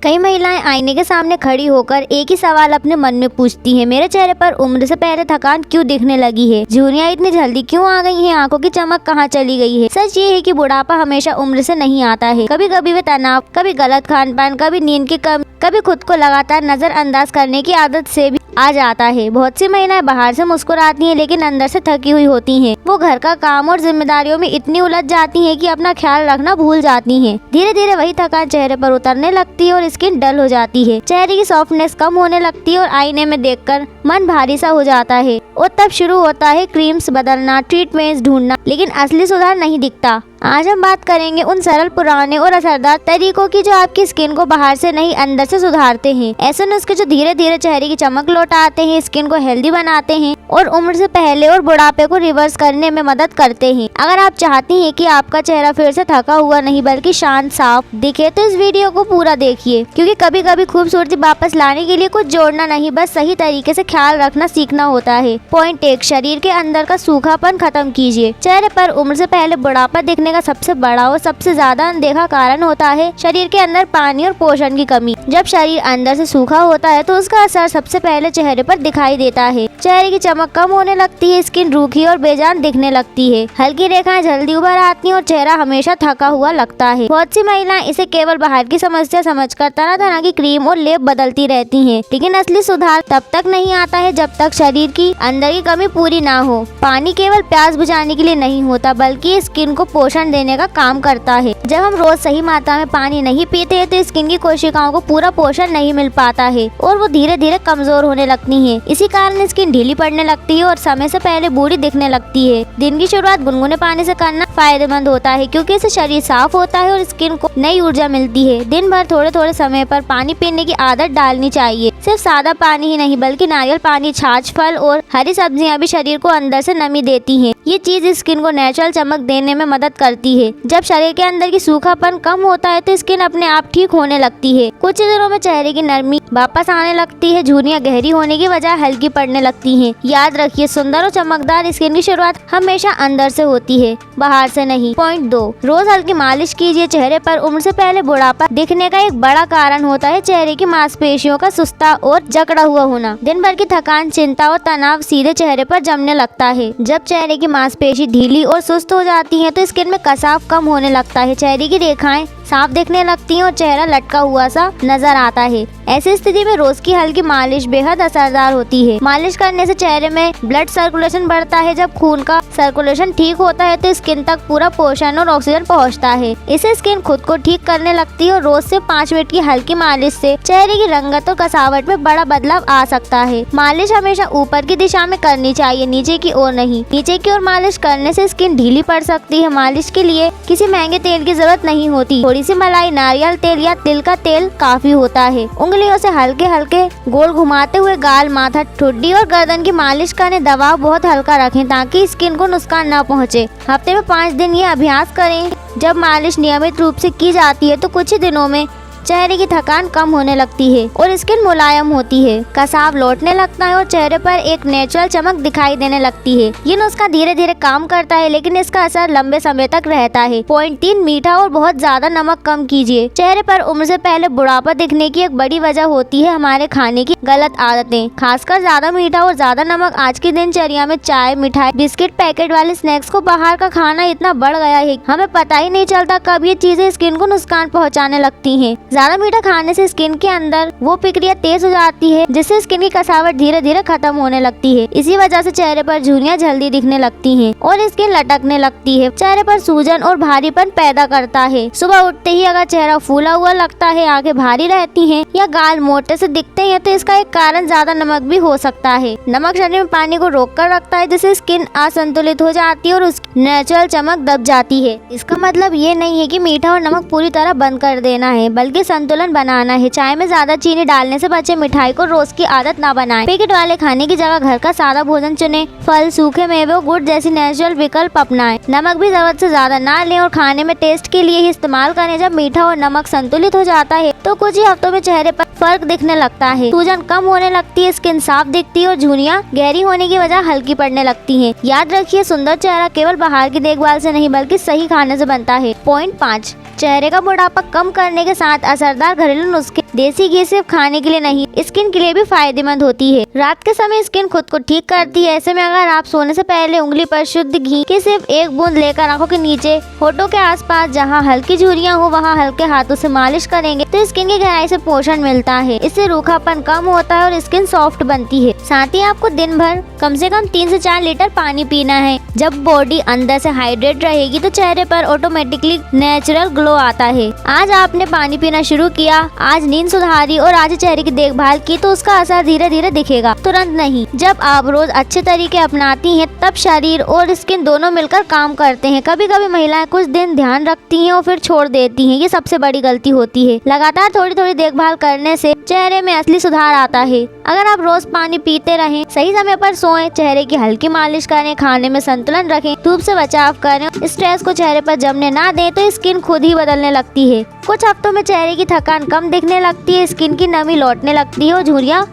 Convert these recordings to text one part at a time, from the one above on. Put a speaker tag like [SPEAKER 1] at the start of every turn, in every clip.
[SPEAKER 1] कई महिलाएं आईने के सामने खड़ी होकर एक ही सवाल अपने मन में पूछती हैं, मेरे चेहरे पर उम्र से पहले थकान क्यों दिखने लगी है? झुर्रियां इतनी जल्दी क्यों आ गई हैं? आंखों की चमक कहाँ चली गई है? सच ये है कि बुढ़ापा हमेशा उम्र से नहीं आता है। कभी कभी वे तनाव, कभी गलत खान पान, कभी नींद की कमी, कभी खुद को लगातार नजरअंदाज करने की आदत से भी आ जाता है। बहुत सी महिलाएं बाहर से मुस्कुराती हैं लेकिन अंदर से थकी हुई होती हैं। वो घर का काम और जिम्मेदारियों में इतनी उलझ जाती हैं कि अपना ख्याल रखना भूल जाती हैं। धीरे धीरे वही थकान चेहरे पर उतरने लगती है और स्किन डल हो जाती है। चेहरे की सॉफ्टनेस कम होने लगती है और आईने में देखकर मन भारी सा हो जाता है। और तब शुरू होता है क्रीम्स बदलना, ट्रीटमेंट्स ढूंढना, लेकिन असली सुधार नहीं दिखता। आज हम बात करेंगे उन सरल, पुराने और असरदार तरीकों की जो आपकी स्किन को बाहर से नहीं अंदर से सुधारते हैं। ऐसे नुस्खे जो धीरे धीरे चेहरे की चमक लौटाते हैं, स्किन को हेल्दी बनाते हैं और उम्र से पहले और बुढ़ापे को रिवर्स करने में मदद करते हैं। अगर आप चाहती हैं कि आपका चेहरा फिर से थका हुआ नहीं बल्कि शांत साफ दिखे तो इस वीडियो को पूरा देखिए, क्योंकि कभी कभी खूबसूरती वापस लाने के लिए कुछ जोड़ना नहीं, बस सही तरीके से ख्याल रखना सीखना होता है। पॉइंट 1, शरीर के अंदर का सूखापन खत्म कीजिए। चेहरे पर उम्र से पहले बुढ़ापा दिखने का सबसे बड़ा और सबसे ज्यादा अनदेखा कारण होता है शरीर के अंदर पानी और पोषण की कमी। जब शरीर अंदर से सूखा होता है तो उसका असर सबसे पहले चेहरे पर दिखाई देता है। चेहरे की चमक कम होने लगती है, स्किन रूखी और बेजान दिखने लगती है, हल्की रेखाएं जल्दी उभर आती हैं और चेहरा हमेशा थका हुआ लगता है। बहुत सी महिलाएं इसे केवल बाहर की समस्या समझकर तरह तरह की क्रीम और लेप बदलती रहती हैं, लेकिन असली सुधार तब तक नहीं आता है जब तक शरीर की अंदर की कमी पूरी ना हो। पानी केवल प्यास बुझाने के लिए नहीं होता बल्कि स्किन को पोषण देने का काम करता है। जब हम रोज सही मात्रा में पानी नहीं पीते हैं तो स्किन की कोशिकाओं को पूरा पोषण नहीं मिल पाता है और वो धीरे धीरे कमजोर होने लगती हैं। इसी कारण स्किन ढीली पड़ने लगती है और समय से पहले बूढ़ी दिखने लगती है। दिन की शुरुआत गुनगुने पानी से करना फायदेमंद होता है क्योंकि इससे शरीर साफ होता है और स्किन को नई ऊर्जा मिलती है। दिन भर थोड़े थोड़े समय पर पानी पीने की आदत डालनी चाहिए। सिर्फ सादा पानी ही नहीं बल्कि नारियल पानी, छाछ, फल और हरी सब्जियां भी शरीर को अंदर से नमी देती हैं। ये चीज स्किन को नेचुरल चमक देने में मदद करती है। जब शरीर के अंदर की सूखापन कम होता है तो स्किन अपने आप ठीक होने लगती है। कुछ ही दिनों में चेहरे की नरमी वापस आने लगती है, झुर्रियां गहरी होने की बजाय हल्की पड़ने लगती हैं। याद रखिए, सुंदर और चमकदार स्किन की शुरुआत हमेशा अंदर से होती है, बाहर से नहीं। पॉइंट 2, रोज हल्की मालिश कीजिए। चेहरे पर उम्र से पहले बुढ़ापा दिखने का एक बड़ा कारण होता है चेहरे की मांसपेशियों का सुस्ता और जकड़ा हुआ होना। दिन भर की थकान, चिंता और तनाव सीधे चेहरे पर जमने लगता है। जब चेहरे की मांसपेशी ढीली और सुस्त हो जाती है तो स्किन में कसाव कम होने लगता है, चेहरे की रेखाएं साफ दिखने लगती हैं और चेहरा लटका हुआ सा नजर आता है। ऐसी स्थिति में रोज की हल्की मालिश बेहद असरदार होती है। मालिश करने से चेहरे में ब्लड सर्कुलेशन बढ़ता है। जब खून का सर्कुलेशन ठीक होता है तो स्किन तक पूरा पोषण और ऑक्सीजन पहुंचता है। इससे स्किन खुद को ठीक करने लगती है और रोज से 5 मिनट की हल्की मालिश से चेहरे की रंगत और कसावट में बड़ा बदलाव आ सकता है। मालिश हमेशा ऊपर की दिशा में करनी चाहिए, नीचे की ओर नहीं। नीचे की ओर मालिश करने से स्किन ढीली पड़ सकती है। मालिश के लिए किसी महंगे तेल की जरूरत नहीं होती। थोड़ी सी मलाई, नारियल तेल या तिल का तेल काफी होता है। उंगलियों से हल्के हल्के गोल घुमाते हुए गाल, माथा, ठुड्डी और गर्दन की मालिश करें। दबाव बहुत हल्का रखें ताकि स्किन को नुकसान न पहुंचे। हफ्ते में 5 दिन ये अभ्यास करें। जब मालिश नियमित रूप से की जाती है तो कुछ ही दिनों में चेहरे की थकान कम होने लगती है और स्किन मुलायम होती है, कसाव लौटने लगता है और चेहरे पर एक नेचुरल चमक दिखाई देने लगती है। ये नुस्खा धीरे धीरे काम करता है लेकिन इसका असर लंबे समय तक रहता है। पॉइंट 3, मीठा और बहुत ज्यादा नमक कम कीजिए। चेहरे पर उम्र से पहले बुढ़ापा दिखने की एक बड़ी वजह होती है हमारे खाने की गलत आदतें, खासकर ज्यादा मीठा और ज्यादा नमक। आज की दिनचर्या में चाय, मिठाई, बिस्किट, पैकेट वाले स्नैक्स को बाहर का खाना इतना बढ़ गया है, हमें पता ही नहीं चलता कब ये चीजें स्किन को नुकसान पहुँचाने लगती है। ज्यादा मीठा खाने से स्किन के अंदर वो प्रक्रिया तेज हो जाती है जिससे स्किन की कसावट धीरे धीरे खत्म होने लगती है। इसी वजह से चेहरे पर झुर्रियां जल्दी दिखने लगती हैं और स्किन लटकने लगती है। चेहरे पर सूजन और भारीपन पैदा करता है। सुबह उठते ही अगर चेहरा फूला हुआ लगता है, आंखें भारी रहती हैं या गाल मोटे से दिखते हैं तो इसका एक कारण ज्यादा नमक भी हो सकता है। नमक शरीर में पानी को रोक कर रखता है जिससे स्किन असंतुलित हो जाती है और उसकी नेचुरल चमक दब जाती है। इसका मतलब ये नहीं है कि मीठा और नमक पूरी तरह बंद कर देना है, बल्कि संतुलन बनाना है। चाय में ज्यादा चीनी डालने से बचे। मिठाई को रोज की आदत ना बनाएं। पैकेट वाले खाने की जगह घर का सादा भोजन चुनें। फल, सूखे मेवे और गुड़ जैसी नेचुरल विकल्प अपनाएं। नमक भी जरूरत से ज्यादा ना लें और खाने में टेस्ट के लिए ही इस्तेमाल करें। जब मीठा और नमक संतुलित हो जाता है तो कुछ ही हफ्तों में चेहरे पर फर्क दिखने लगता है। सूजन कम होने लगती है, स्किन साफ दिखती है और झुर्रियां गहरी होने की वजह हल्की पड़ने लगती हैं। याद रखिए, सुंदर चेहरा केवल बाहर की देखभाल से नहीं बल्कि सही खाने से बनता है। पॉइंट 5, चेहरे का बुढ़ापा कम करने के साथ असरदार घरेलू नुस्खे देसी घी सिर्फ खाने के लिए नहीं, स्किन के लिए भी फायदेमंद होती है। रात के समय स्किन खुद को ठीक करती है। ऐसे में अगर आप सोने से पहले उंगली पर शुद्ध घी की सिर्फ एक बूंद लेकर आंखों के नीचे, होठों के आसपास जहां हल्की झुर्रियां हो वहां हल्के हाथों से मालिश करेंगे तो स्किन की गहराई से पोषण मिलता है। इससे रूखापन कम होता है और स्किन सॉफ्ट बनती है। साथ ही आपको दिन भर कम से कम 3 से 4 लीटर पानी पीना है। जब बॉडी अंदर से हाइड्रेट रहेगी तो चेहरे पर ऑटोमेटिकली नेचुरल ग्लो आता है। आज आपने पानी पीना शुरू किया, आज नींद सुधारी और आज चेहरे की देखभाल की तो उसका असर धीरे धीरे दिखेगा, तुरंत नहीं। जब आप रोज अच्छे तरीके अपनाती हैं तब शरीर और स्किन दोनों मिलकर काम करते हैं। कभी कभी महिलाएं कुछ दिन ध्यान रखती हैं और फिर छोड़ देती हैं, ये सबसे बड़ी गलती होती है। लगातार थोड़ी थोड़ी देखभाल करने से चेहरे में असली सुधार आता है। अगर आप रोज पानी पीते रहें, सही समय पर सोएं, चेहरे की हल्की मालिश करें, खाने में संतुलन रखें, धूप से बचाव करें, स्ट्रेस को चेहरे पर जमने ना दें तो स्किन खुद ही बदलने लगती है। कुछ हफ्तों में चेहरे की थकान कम दिखने लगती है, स्किन की नमी लौटने लगती है और झुर्रियां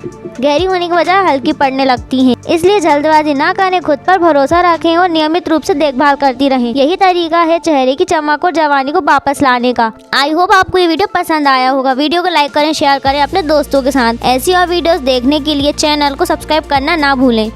[SPEAKER 1] गहरी होने की बजाय हल्की पड़ने लगती हैं। इसलिए जल्दबाजी ना करें, खुद पर भरोसा रखें और नियमित रूप से देखभाल करती रहें। यही तरीका है चेहरे की चमक और जवानी को वापस लाने का। आई होप आपको ये वीडियो पसंद आया होगा। वीडियो को लाइक करें, शेयर करें अपने दोस्तों के साथ। ऐसी और वीडियोस देखने के लिए चैनल को सब्सक्राइब करना ना भूलें।